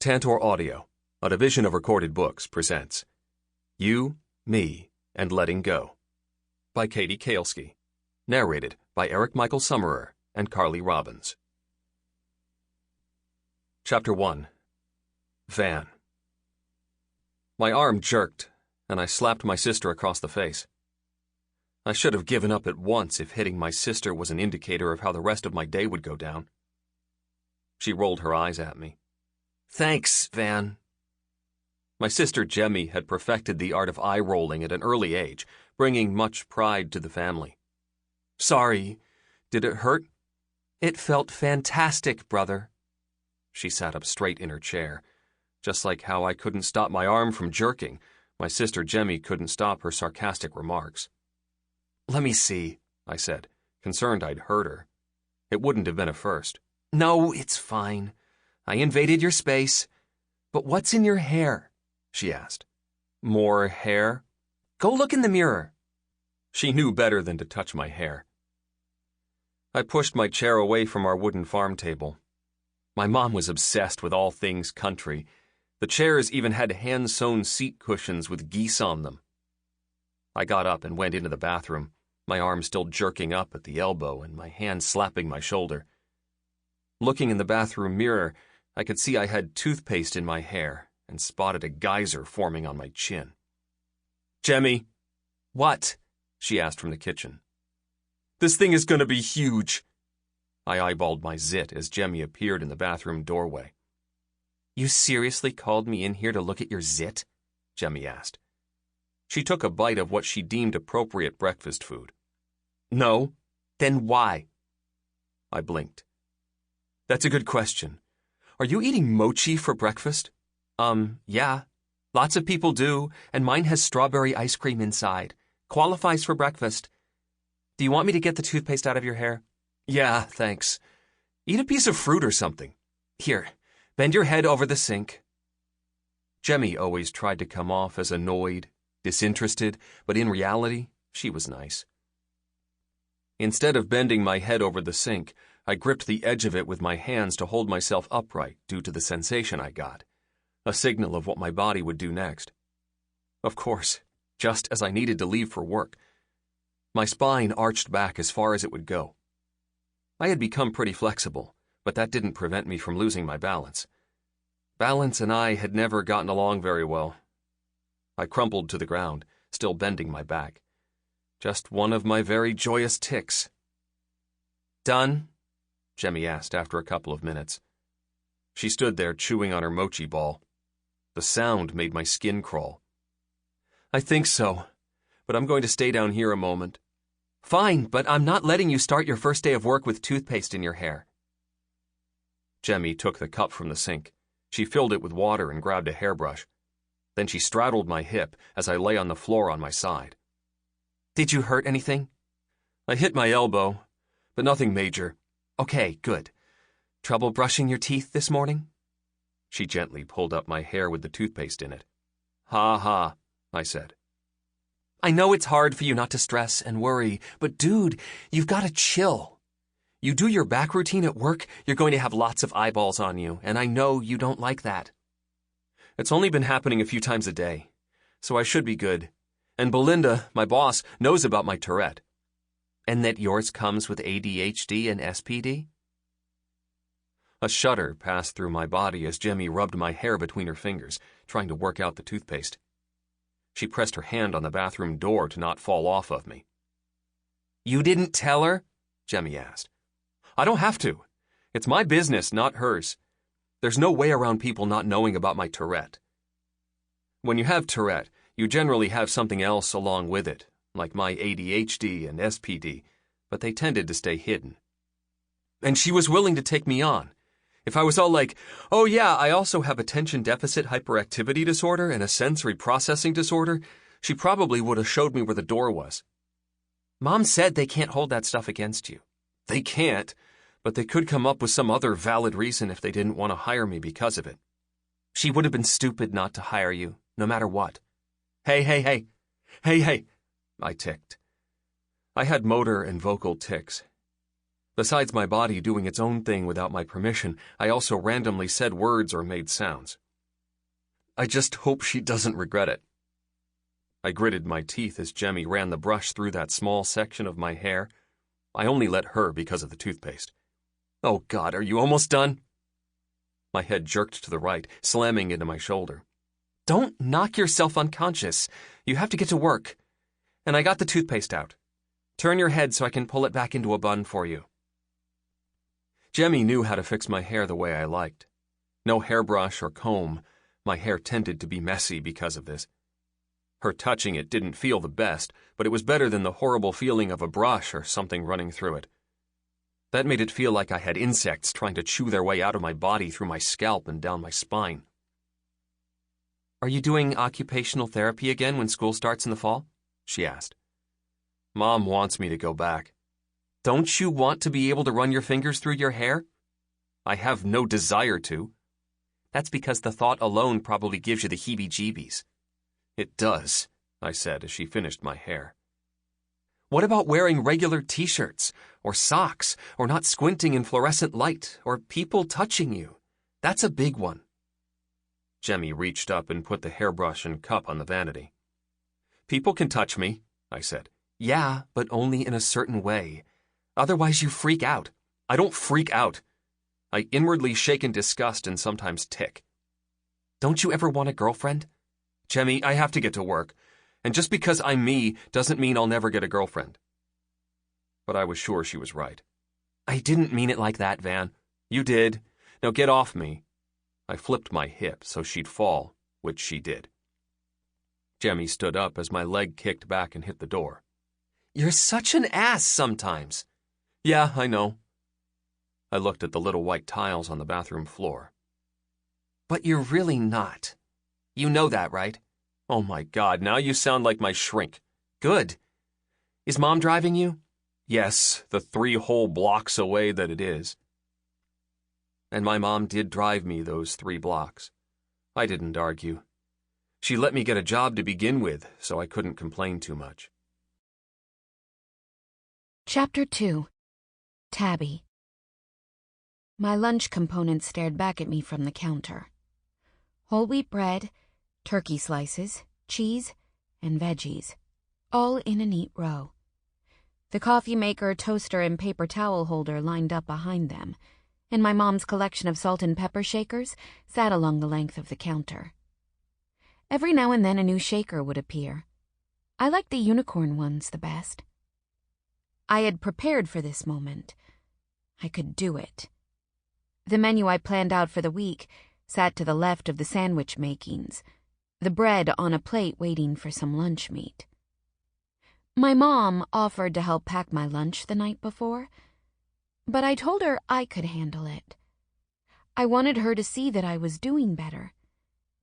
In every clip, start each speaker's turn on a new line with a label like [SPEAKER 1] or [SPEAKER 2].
[SPEAKER 1] Tantor Audio, a division of Recorded Books, presents You, Me, and Letting Go by Katie Kaleski. Narrated by Eric Michael Summerer and Carly Robbins. Chapter 1. Van. My arm jerked, and I slapped my sister across the face. I should have given up at once if hitting my sister was an indicator of how the rest of my day would go down. She rolled her eyes at me. Thanks, Van. My sister Jemmy had perfected the art of eye-rolling at an early age, bringing much pride to the family. Sorry. Did it hurt? It felt fantastic, brother. She sat up straight in her chair. Just like how I couldn't stop my arm from jerking, my sister Jemmy couldn't stop her sarcastic remarks. Let me see, I said, concerned I'd hurt her. It wouldn't have been a first. No, it's fine. I invaded your space. But what's in your hair? She asked. More hair? Go look in the mirror. She knew better than to touch my hair. I pushed my chair away from our wooden farm table. My mom was obsessed with all things country. The chairs even had hand-sewn seat cushions with geese on them. I got up and went into the bathroom, my arm still jerking up at the elbow and my hand slapping my shoulder. Looking in the bathroom mirror, I could see I had toothpaste in my hair and spotted a geyser forming on my chin. Jemmy. What? She asked from the kitchen. This thing is going to be huge. I eyeballed my zit as Jemmy appeared in the bathroom doorway. You seriously called me in here to look at your zit? Jemmy asked. She took a bite of what she deemed appropriate breakfast food. No. Then why? I blinked. That's a good question. Are you eating mochi for breakfast? Yeah. Lots of people do, and mine has strawberry ice cream inside. Qualifies for breakfast. Do you want me to get the toothpaste out of your hair? Yeah, thanks. Eat a piece of fruit or something. Here, bend your head over the sink. Jemmy always tried to come off as annoyed, disinterested, but in reality, she was nice. Instead of bending my head over the sink, I gripped the edge of it with my hands to hold myself upright due to the sensation I got, a signal of what my body would do next. Of course, just as I needed to leave for work. My spine arched back as far as it would go. I had become pretty flexible, but that didn't prevent me from losing my balance. Balance and I had never gotten along very well. I crumpled to the ground, still bending my back. Just one of my very joyous tics. Done? Jemmy asked after a couple of minutes. She stood there chewing on her mochi ball. The sound made my skin crawl. I think so, but I'm going to stay down here a moment. Fine, but I'm not letting you start your first day of work with toothpaste in your hair. Jemmy took the cup from the sink. She filled it with water and grabbed a hairbrush. Then she straddled my hip as I lay on the floor on my side. Did you hurt anything? I hit my elbow, but nothing major. Okay, good. Trouble brushing your teeth this morning? She gently pulled up my hair with the toothpaste in it. Ha ha, I said. I know it's hard for you not to stress and worry, but dude, you've got to chill. You do your back routine at work, you're going to have lots of eyeballs on you, and I know you don't like that. It's only been happening a few times a day, so I should be good. And Belinda, my boss, knows about my Tourette. And that yours comes with ADHD and SPD? A shudder passed through my body as Jemmy rubbed my hair between her fingers, trying to work out the toothpaste. She pressed her hand on the bathroom door to not fall off of me. You didn't tell her? Jemmy asked. I don't have to. It's my business, not hers. There's no way around people not knowing about my Tourette. When you have Tourette, you generally have something else along with it, like my ADHD and SPD, but they tended to stay hidden. And she was willing to take me on. If I was all like, oh yeah, I also have attention deficit hyperactivity disorder and a sensory processing disorder, she probably would have showed me where the door was. Mom said they can't hold that stuff against you. They can't, but they could come up with some other valid reason if they didn't want to hire me because of it. She would have been stupid not to hire you, no matter what. Hey, I ticked. I had motor and vocal tics. Besides my body doing its own thing without my permission, I also randomly said words or made sounds. I just hope she doesn't regret it. I gritted my teeth as Jemmy ran the brush through that small section of my hair. I only let her because of the toothpaste. Oh God, are you almost done? My head jerked to the right, slamming into my shoulder. Don't knock yourself unconscious. You have to get to work. And I got the toothpaste out. Turn your head so I can pull it back into a bun for you. Jemmy knew how to fix my hair the way I liked. No hairbrush or comb. My hair tended to be messy because of this. Her touching it didn't feel the best, but it was better than the horrible feeling of a brush or something running through it. That made it feel like I had insects trying to chew their way out of my body through my scalp and down my spine. Are you doing occupational therapy again when school starts in the fall? She asked. Mom wants me to go back. Don't you want to be able to run your fingers through your hair? I have no desire to. That's because the thought alone probably gives you the heebie-jeebies. It does, I said as she finished my hair. What about wearing regular t-shirts, or socks, or not squinting in fluorescent light, or people touching you? That's a big one. Jemmy reached up and put the hairbrush and cup on the vanity. People can touch me, I said. Yeah, but only in a certain way. Otherwise you freak out. I don't freak out. I inwardly shake in disgust and sometimes tick. Don't you ever want a girlfriend? Jemmy, I have to get to work. And just because I'm me doesn't mean I'll never get a girlfriend. But I was sure she was right. I didn't mean it like that, Van. You did. Now get off me. I flipped my hip so she'd fall, which she did. Jemmy stood up as my leg kicked back and hit the door. You're such an ass sometimes. Yeah, I know. I looked at the little white tiles on the bathroom floor. But you're really not. You know that, right? Oh my God, now you sound like my shrink. Good. Is Mom driving you? Yes, the 3 whole blocks away that it is. And my mom did drive me those 3 blocks. I didn't argue. She let me get a job to begin with, so I couldn't complain too much.
[SPEAKER 2] Chapter 2. Tabby. My lunch component stared back at me from the counter. Whole wheat bread, turkey slices, cheese, and veggies, all in a neat row. The coffee maker, toaster, and paper towel holder lined up behind them, and my mom's collection of salt and pepper shakers sat along the length of the counter. Every now and then a new shaker would appear. I liked the unicorn ones the best. I had prepared for this moment. I could do it. The menu I planned out for the week sat to the left of the sandwich makings, the bread on a plate waiting for some lunch meat. My mom offered to help pack my lunch the night before, but I told her I could handle it. I wanted her to see that I was doing better.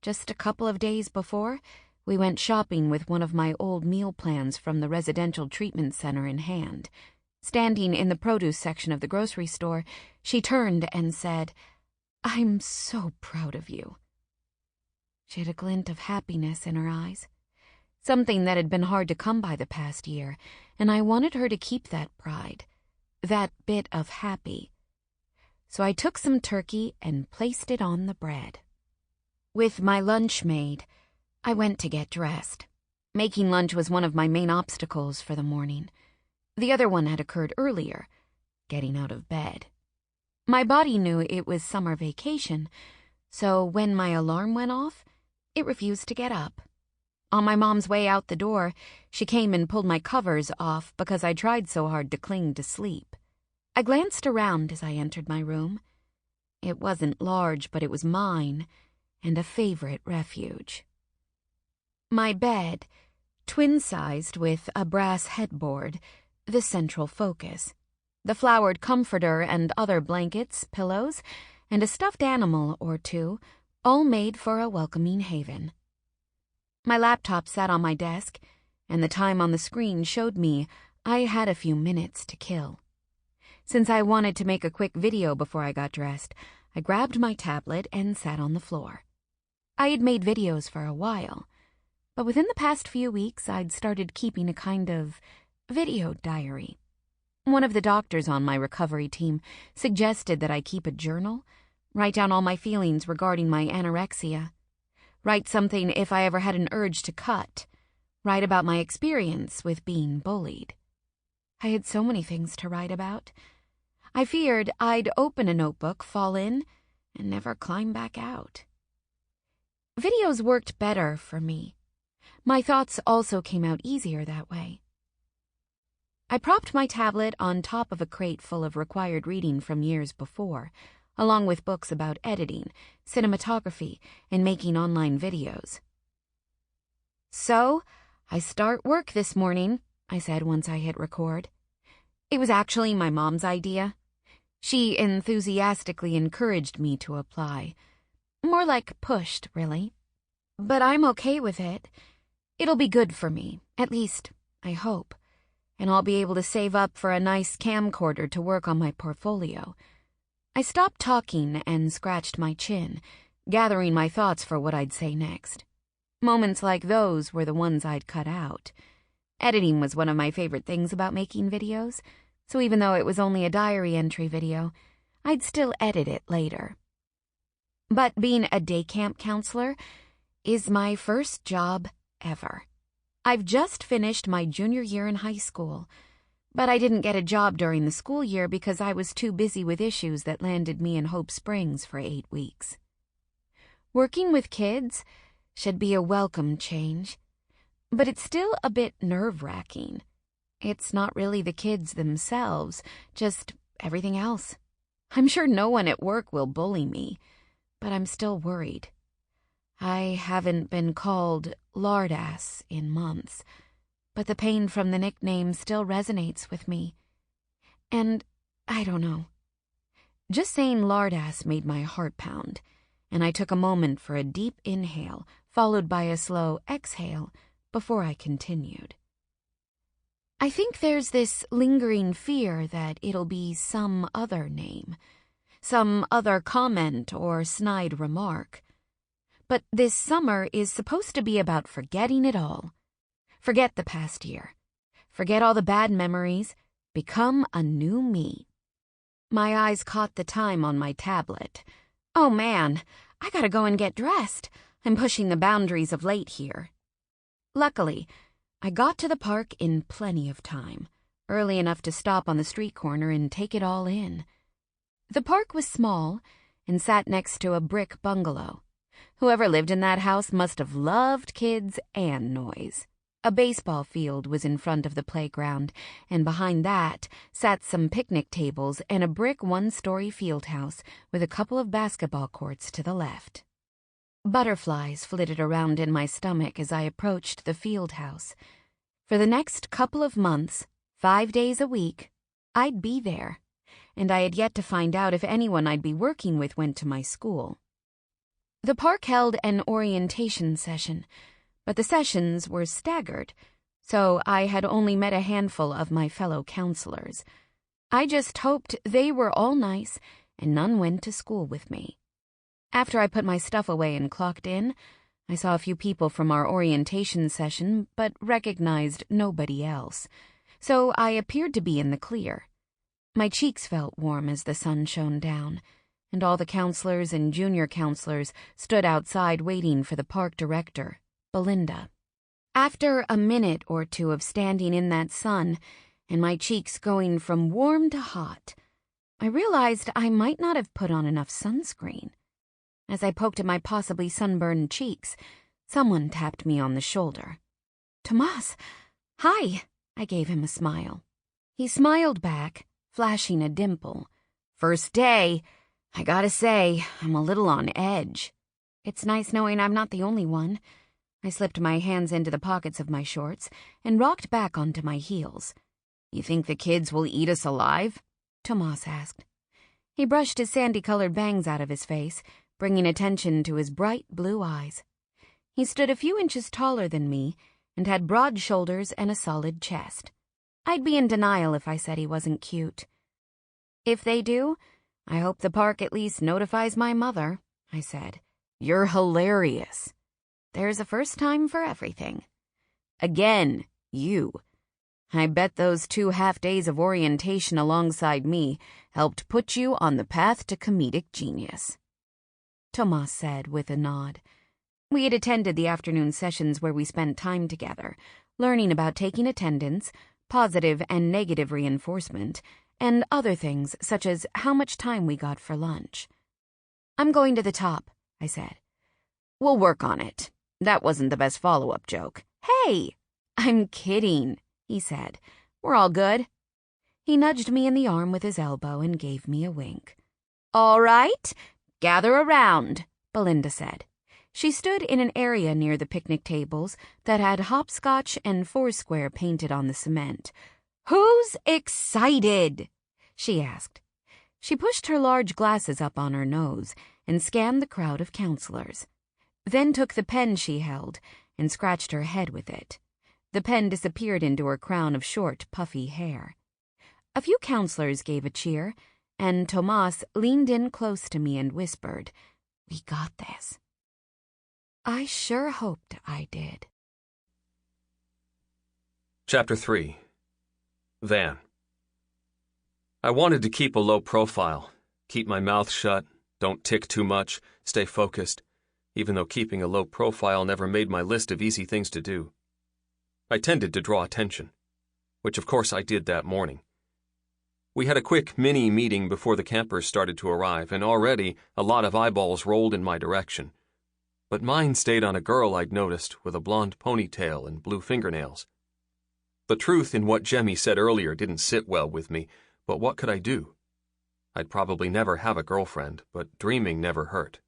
[SPEAKER 2] Just a couple of days before, we went shopping with one of my old meal plans from the residential treatment center in hand. Standing in the produce section of the grocery store, she turned and said, "I'm so proud of you." She had a glint of happiness in her eyes, something that had been hard to come by the past year, and I wanted her to keep that pride, that bit of happy. So I took some turkey and placed it on the bread. With my lunch made, I went to get dressed. Making lunch was one of my main obstacles for the morning. The other one had occurred earlier, getting out of bed. My body knew it was summer vacation, so when my alarm went off, it refused to get up. On my mom's way out the door, she came and pulled my covers off because I tried so hard to cling to sleep. I glanced around as I entered my room. It wasn't large, but it was mine, and a favorite refuge. My bed, twin-sized with a brass headboard, the central focus. The flowered comforter and other blankets, pillows, and a stuffed animal or two, all made for a welcoming haven. My laptop sat on my desk, and the time on the screen showed me I had a few minutes to kill. Since I wanted to make a quick video before I got dressed, I grabbed my tablet and sat on the floor. I had made videos for a while, but within the past few weeks I'd started keeping a kind of video diary. One of the doctors on my recovery team suggested that I keep a journal, write down all my feelings regarding my anorexia, write something if I ever had an urge to cut, write about my experience with being bullied. I had so many things to write about. I feared I'd open a notebook, fall in, and never climb back out. Videos worked better for me. My thoughts also came out easier that way. I propped my tablet on top of a crate full of required reading from years before, along with books about editing, cinematography, and making online videos. "So, I start work this morning," I said once I hit record. It was actually my mom's idea. She enthusiastically encouraged me to apply. More like pushed, really. But I'm okay with it. It'll be good for me, at least, I hope. And I'll be able to save up for a nice camcorder to work on my portfolio. I stopped talking and scratched my chin, gathering my thoughts for what I'd say next. Moments like those were the ones I'd cut out. Editing was one of my favorite things about making videos, so even though it was only a diary entry video, I'd still edit it later. But being a day camp counselor is my first job ever. I've just finished my junior year in high school, but I didn't get a job during the school year because I was too busy with issues that landed me in Hope Springs for 8 weeks. Working with kids should be a welcome change, but it's still a bit nerve-wracking. It's not really the kids themselves, just everything else. I'm sure no one at work will bully me, but I'm still worried. I haven't been called lardass in months, but the pain from the nickname still resonates with me. And I don't know. Just saying lardass made my heart pound, and I took a moment for a deep inhale, followed by a slow exhale, before I continued. I think there's this lingering fear that it'll be some other name, some other comment or snide remark. But this summer is supposed to be about forgetting it all. Forget the past year. Forget all the bad memories. Become a new me. My eyes caught the time on my tablet. Oh man, I gotta go and get dressed. I'm pushing the boundaries of late here. Luckily, I got to the park in plenty of time, early enough to stop on the street corner and take it all in. The park was small and sat next to a brick bungalow. Whoever lived in that house must have loved kids and noise. A baseball field was in front of the playground, and behind that sat some picnic tables and a brick one-story field house with a couple of basketball courts to the left. Butterflies flitted around in my stomach as I approached the field house. For the next couple of months, 5 days a week, I'd be there, and I had yet to find out if anyone I'd be working with went to my school. The park held an orientation session, but the sessions were staggered, so I had only met a handful of my fellow counselors. I just hoped they were all nice and none went to school with me. After I put my stuff away and clocked in, I saw a few people from our orientation session but recognized nobody else, so I appeared to be in the clear. My cheeks felt warm as the sun shone down, and all the counselors and junior counselors stood outside waiting for the park director, Belinda. After a minute or two of standing in that sun, and my cheeks going from warm to hot, I realized I might not have put on enough sunscreen. As I poked at my possibly sunburned cheeks, someone tapped me on the shoulder. "Tomas, hi," I gave him a smile. He smiled back, flashing a dimple. "First day. I gotta say, I'm a little on edge." It's nice knowing I'm not the only one. I slipped my hands into the pockets of my shorts and rocked back onto my heels. "You think the kids will eat us alive?" Tomas asked. He brushed his sandy-colored bangs out of his face, bringing attention to his bright blue eyes. He stood a few inches taller than me and had broad shoulders and a solid chest. I'd be in denial if I said he wasn't cute. "If they do, I hope the park at least notifies my mother," I said. "You're hilarious." "There's a first time for everything." "Again, you." I bet those 2 half-days of orientation alongside me helped put you on the path to comedic genius," Tomas said with a nod. We had attended the afternoon sessions where we spent time together, learning about taking attendance, positive and negative reinforcement, and other things such as how much time we got for lunch. "I'm going to the top," I said. "We'll work on it. That wasn't the best follow-up joke." "Hey!" "I'm kidding," he said. "We're all good." He nudged me in the arm with his elbow and gave me a wink. "All right, gather around," Belinda said. She stood in an area near the picnic tables that had hopscotch and Foursquare painted on the cement. "Who's excited?" she asked. She pushed her large glasses up on her nose and scanned the crowd of counselors, then took the pen she held and scratched her head with it. The pen disappeared into her crown of short, puffy hair. A few counselors gave a cheer, and Tomas leaned in close to me and whispered, "We got this." I sure hoped I did.
[SPEAKER 1] Chapter 3. Van. I wanted to keep a low profile, keep my mouth shut, don't tick too much, stay focused, even though keeping a low profile never made my list of easy things to do. I tended to draw attention, which of course I did that morning. We had a quick mini-meeting before the campers started to arrive, and already a lot of eyeballs rolled in my direction. But mine stayed on a girl I'd noticed with a blonde ponytail and blue fingernails. The truth in what Jemmy said earlier didn't sit well with me, but what could I do? I'd probably never have a girlfriend, but dreaming never hurt.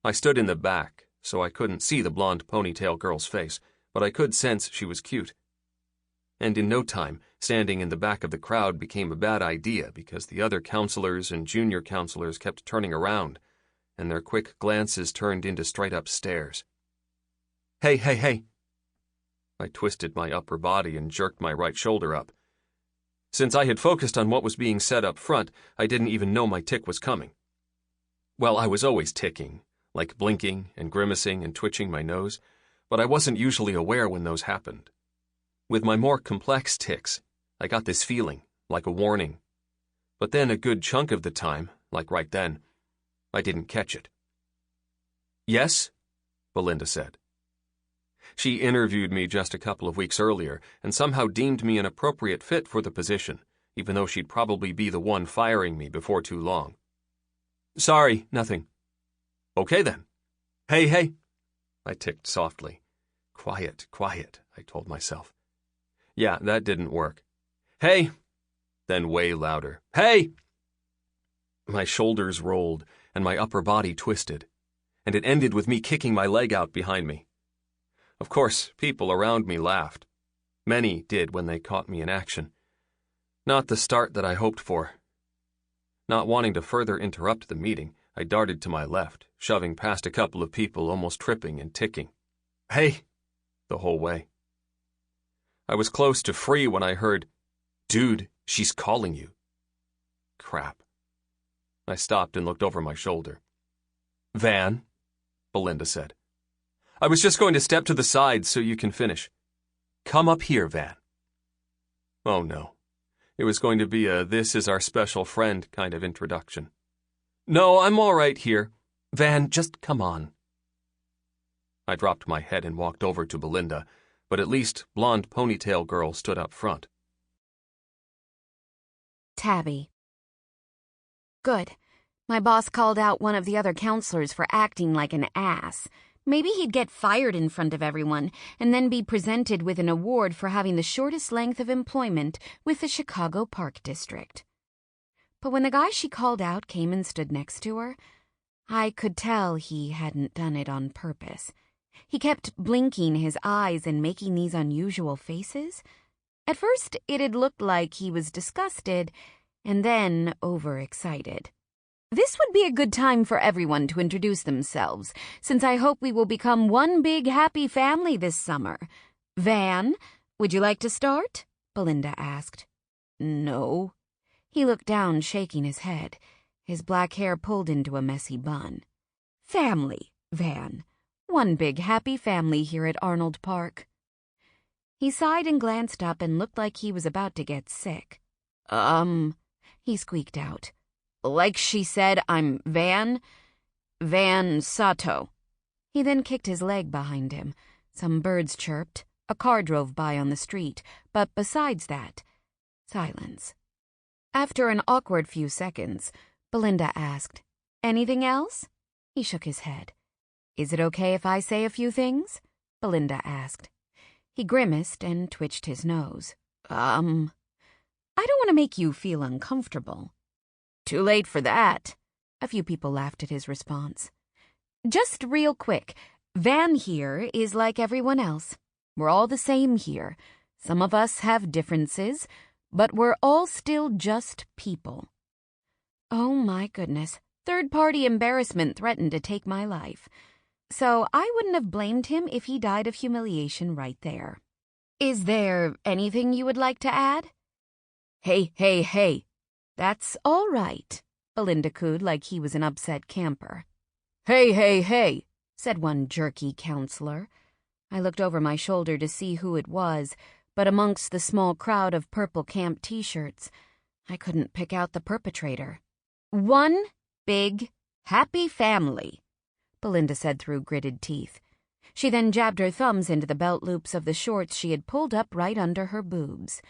[SPEAKER 1] I stood in the back, so I couldn't see the blonde ponytail girl's face, but I could sense she was cute. And in no time, standing in the back of the crowd became a bad idea because the other counselors and junior counselors kept turning around, and their quick glances turned into straight-up stares. "Hey, hey, hey!" I twisted my upper body and jerked my right shoulder up. Since I had focused on what was being said up front, I didn't even know my tick was coming. Well, I was always ticking, like blinking and grimacing and twitching my nose, but I wasn't usually aware when those happened. With my more complex tics, I got this feeling, like a warning. But then a good chunk of the time, like right then, I didn't catch it. "Yes?" Belinda said. She interviewed me just a couple of weeks earlier and somehow deemed me an appropriate fit for the position, even though she'd probably be the one firing me before too long. "Sorry, nothing." "Okay then." "Hey, hey!" I ticked softly. "Quiet, quiet," I told myself. Yeah, that didn't work. "Hey!" Then way louder. "Hey!" My shoulders rolled and my upper body twisted, and it ended with me kicking my leg out behind me. Of course, people around me laughed. Many did when they caught me in action. Not the start that I hoped for. Not wanting to further interrupt the meeting, I darted to my left, shoving past a couple of people, almost tripping and ticking. "Hey!" the whole way. I was close to free when I heard, "Dude, she's calling you." Crap. I stopped and looked over my shoulder. "Van," Belinda said. "I was just going to step to the side so you can finish. Come up here, Van." Oh no. It was going to be a "this is our special friend" kind of introduction. "No, I'm all right here. Van, just come on." I dropped my head and walked over to Belinda, but at least blonde ponytail girl stood up front.
[SPEAKER 2] Tabby. Good. My boss called out one of the other counselors for acting like an ass. Maybe he'd get fired in front of everyone and then be presented with an award for having the shortest length of employment with the Chicago Park District. But when the guy she called out came and stood next to her, I could tell he hadn't done it on purpose. He kept blinking his eyes and making these unusual faces. At first, it had looked like he was disgusted, and then overexcited. This would be a good time for everyone to introduce themselves, since I hope we will become one big happy family this summer. Van, would you like to start? Belinda asked. No. He looked down, shaking his head, his black hair pulled into a messy bun. Family, Van. One big happy family here at Arnold Park. He sighed and glanced up and looked like he was about to get sick. He squeaked out. Like she said, I'm Van Sato. He then kicked his leg behind him. Some birds chirped. A car drove by on the street, but besides that, silence. After an awkward few seconds, Belinda asked, Anything else? He shook his head. Is it okay if I say a few things? Belinda asked. He grimaced and twitched his nose. I don't want to make you feel uncomfortable. Too late for that. A few people laughed at his response. Just real quick, Van here is like everyone else. We're all the same here. Some of us have differences, but we're all still just people. Oh my goodness, third-party embarrassment threatened to take my life. So I wouldn't have blamed him if he died of humiliation right there. Is there anything you would like to add? Hey. That's all right, Belinda cooed like he was an upset camper. Hey, said one jerky counselor. I looked over my shoulder to see who it was, but amongst the small crowd of purple camp t-shirts, I couldn't pick out the perpetrator. One big, happy family, Belinda said through gritted teeth. She then jabbed her thumbs into the belt loops of the shorts she had pulled up right under her boobs.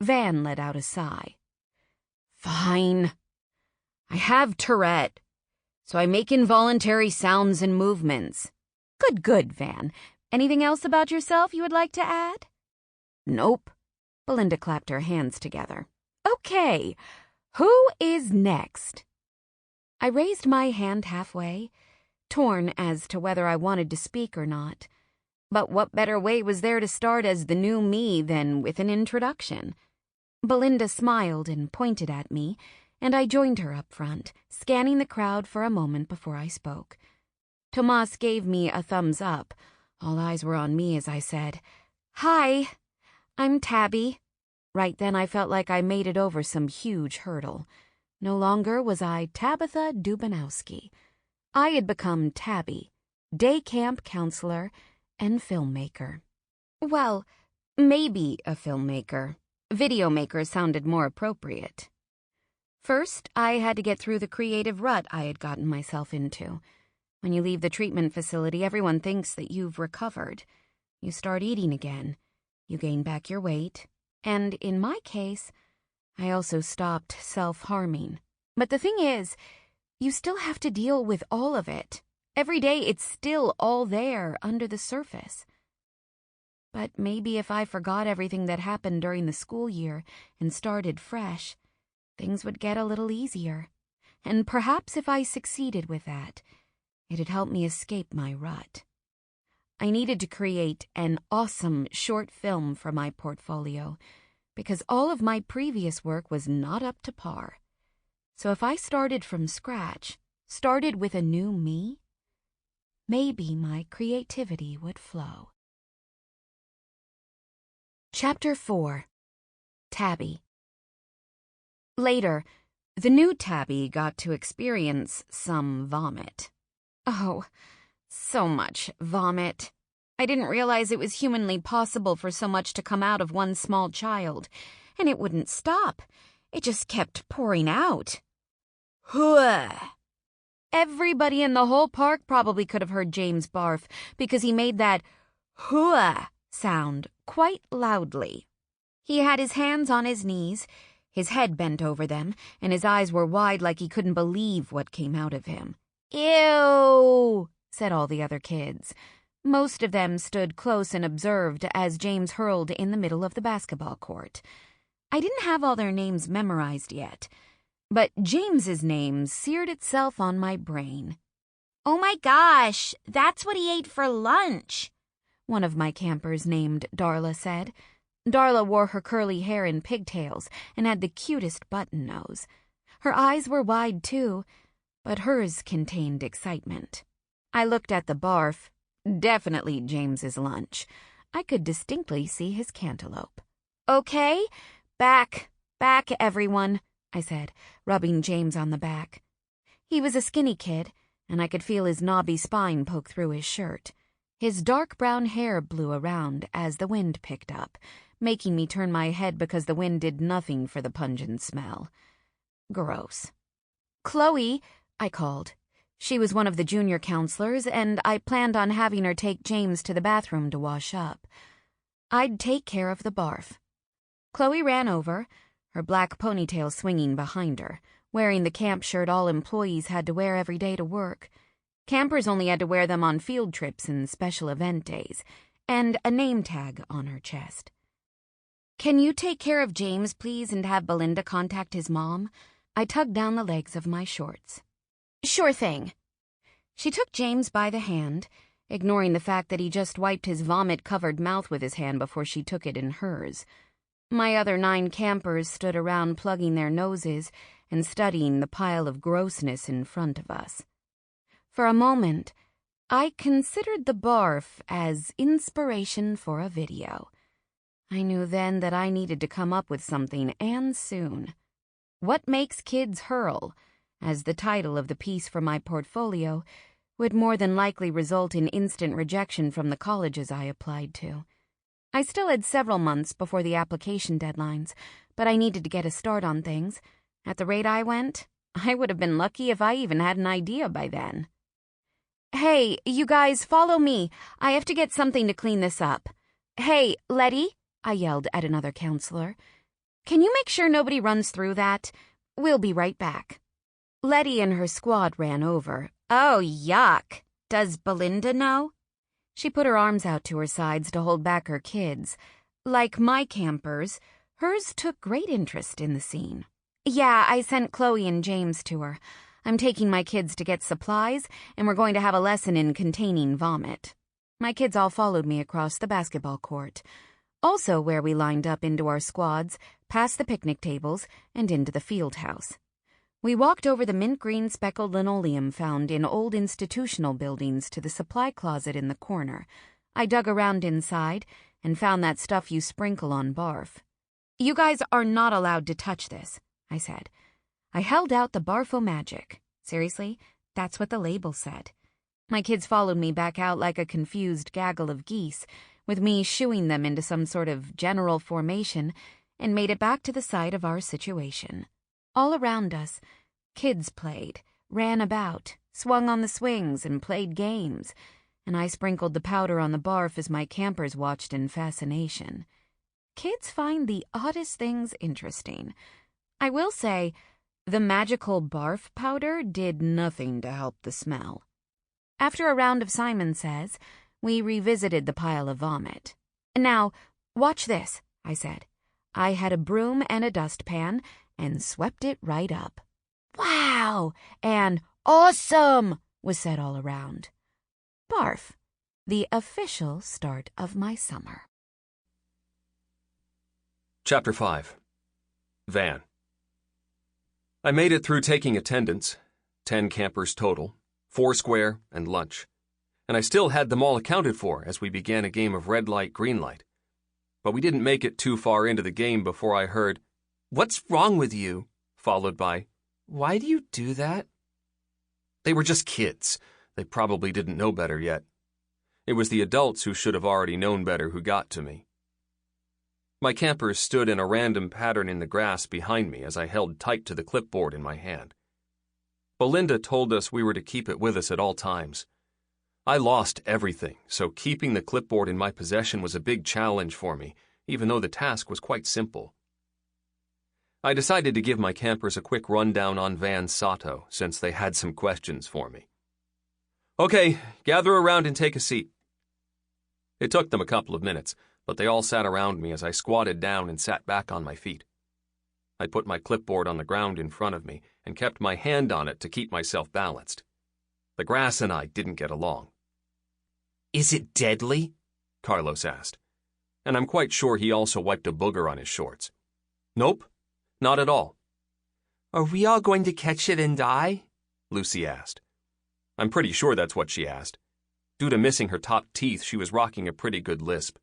[SPEAKER 2] Van let out a sigh. Fine. I have Tourettes, so I make involuntary sounds and movements. Good, Van. Anything else about yourself you would like to add? Nope. Belinda clapped her hands together. Okay, who is next? I raised my hand halfway, torn as to whether I wanted to speak or not. But what better way was there to start as the new me than with an introduction? Belinda smiled and pointed at me, and I joined her up front, scanning the crowd for a moment before I spoke. Tomas gave me a thumbs up. All eyes were on me as I said, Hi, I'm Tabby. Right then I felt like I made it over some huge hurdle. No longer was I Tabitha Dubanowski. I had become Tabby, day camp counselor and filmmaker. Well, maybe a filmmaker. Videomaker sounded more appropriate. First, I had to get through the creative rut I had gotten myself into. When you leave the treatment facility, everyone thinks that you've recovered. You start eating again. You gain back your weight. And in my case, I also stopped self-harming. But the thing is, you still have to deal with all of it. Every day it's still all there under the surface. But maybe if I forgot everything that happened during the school year and started fresh, things would get a little easier. And perhaps if I succeeded with that, it'd help me escape my rut. I needed to create an awesome short film for my portfolio because all of my previous work was not up to par. So if I started from scratch, started with a new me, maybe my creativity would flow. Chapter 4. Tabby. Later, the new Tabby got to experience some vomit. Oh, so much vomit. I didn't realize it was humanly possible for so much to come out of one small child, and it wouldn't stop. It just kept pouring out. Hooah! Everybody in the whole park probably could have heard James barf because he made that hooah sound quite loudly. He had his hands on his knees, his head bent over them, and his eyes were wide like he couldn't believe what came out of him. Ew, said all the other kids. Most of them stood close and observed as James hurled in the middle of the basketball court. I didn't have all their names memorized yet, but James's name seared itself on my brain. Oh my gosh, that's what he ate for lunch, one of my campers named Darla said. Darla wore her curly hair in pigtails and had the cutest button nose. Her eyes were wide too, but hers contained excitement. I looked at the barf. Definitely James's lunch. I could distinctly see his cantaloupe. Okay, back, everyone, I said, rubbing James on the back. He was a skinny kid, and I could feel his knobby spine poke through his shirt. His dark brown hair blew around as the wind picked up, making me turn my head because the wind did nothing for the pungent smell. Gross. "Chloe," I called. She was one of the junior counselors, and I planned on having her take James to the bathroom to wash up. I'd take care of the barf. Chloe ran over, her black ponytail swinging behind her, wearing the camp shirt all employees had to wear every day to work. Campers only had to wear them on field trips and special event days, and a name tag on her chest. "Can you take care of James, please, and have Belinda contact his mom?" I tugged down the legs of my shorts. "Sure thing." She took James by the hand, ignoring the fact that he just wiped his vomit-covered mouth with his hand before she took it in hers. My other 9 campers stood around plugging their noses and studying the pile of grossness in front of us. For a moment, I considered the barf as inspiration for a video. I knew then that I needed to come up with something, and soon. "What Makes Kids Hurl," as the title of the piece for my portfolio, would more than likely result in instant rejection from the colleges I applied to. I still had several months before the application deadlines, but I needed to get a start on things. At the rate I went, I would have been lucky if I even had an idea by then. "Hey, you guys, follow me. I have to get something to clean this up. Hey, Letty," I yelled at another counselor. "Can you make sure nobody runs through that? We'll be right back." Letty and her squad ran over. "Oh, yuck. Does Belinda know?" She put her arms out to her sides to hold back her kids. Like my campers, hers took great interest in the scene. "Yeah, I sent Chloe and James to her. I'm taking my kids to get supplies, and we're going to have a lesson in containing vomit." My kids all followed me across the basketball court, also where we lined up into our squads, past the picnic tables, and into the field house. We walked over the mint green speckled linoleum found in old institutional buildings to the supply closet in the corner. I dug around inside and found that stuff you sprinkle on barf. "You guys are not allowed to touch this," I said. I held out the Barfo-Magic. Seriously, that's what the label said. My kids followed me back out like a confused gaggle of geese, with me shooing them into some sort of general formation, and made it back to the site of our situation. All around us, kids played, ran about, swung on the swings, and played games, and I sprinkled the powder on the barf as my campers watched in fascination. Kids find the oddest things interesting. I will say, the magical barf powder did nothing to help the smell. After a round of Simon Says, we revisited the pile of vomit. "Now, watch this," I said. I had a broom and a dustpan and swept it right up. "Wow!" and "Awesome!" was said all around. Barf, the official start of my summer.
[SPEAKER 1] Chapter 5. Van. I made it through taking attendance, 10 campers total, 4 square, and lunch, and I still had them all accounted for as we began a game of red light, green light. But we didn't make it too far into the game before I heard, "What's wrong with you?" followed by, "Why do you do that?" They were just kids. They probably didn't know better yet. It was the adults who should have already known better who got to me. My campers stood in a random pattern in the grass behind me as I held tight to the clipboard in my hand. Belinda told us we were to keep it with us at all times. I lost everything, so keeping the clipboard in my possession was a big challenge for me, even though the task was quite simple. I decided to give my campers a quick rundown on Van Sato, since they had some questions for me. "Okay, gather around and take a seat." It took them a couple of minutes, but they all sat around me as I squatted down and sat back on my feet. I put my clipboard on the ground in front of me and kept my hand on it to keep myself balanced. The grass and I didn't get along. "Is it deadly?" Carlos asked, and I'm quite sure he also wiped a booger on his shorts. "Nope, not at all." "Are we all going to catch it and die?" Lucy asked. I'm pretty sure that's what she asked. Due to missing her top teeth, she was rocking a pretty good lisp.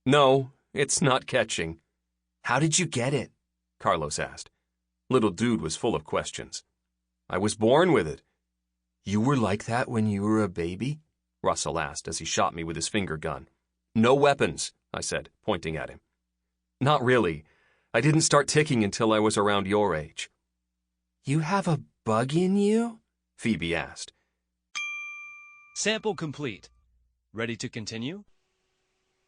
[SPEAKER 1] "No, it's not catching." "How did you get it?" Carlos asked. Little dude was full of questions. "I was born with it." "You were like that when you were a baby?" Russell asked as he shot me with his finger gun. No weapons, I said, pointing at him. Not really. I didn't start ticking until I was around your age. You have a bug in you? Phoebe asked.
[SPEAKER 3] Sample complete. Ready to continue?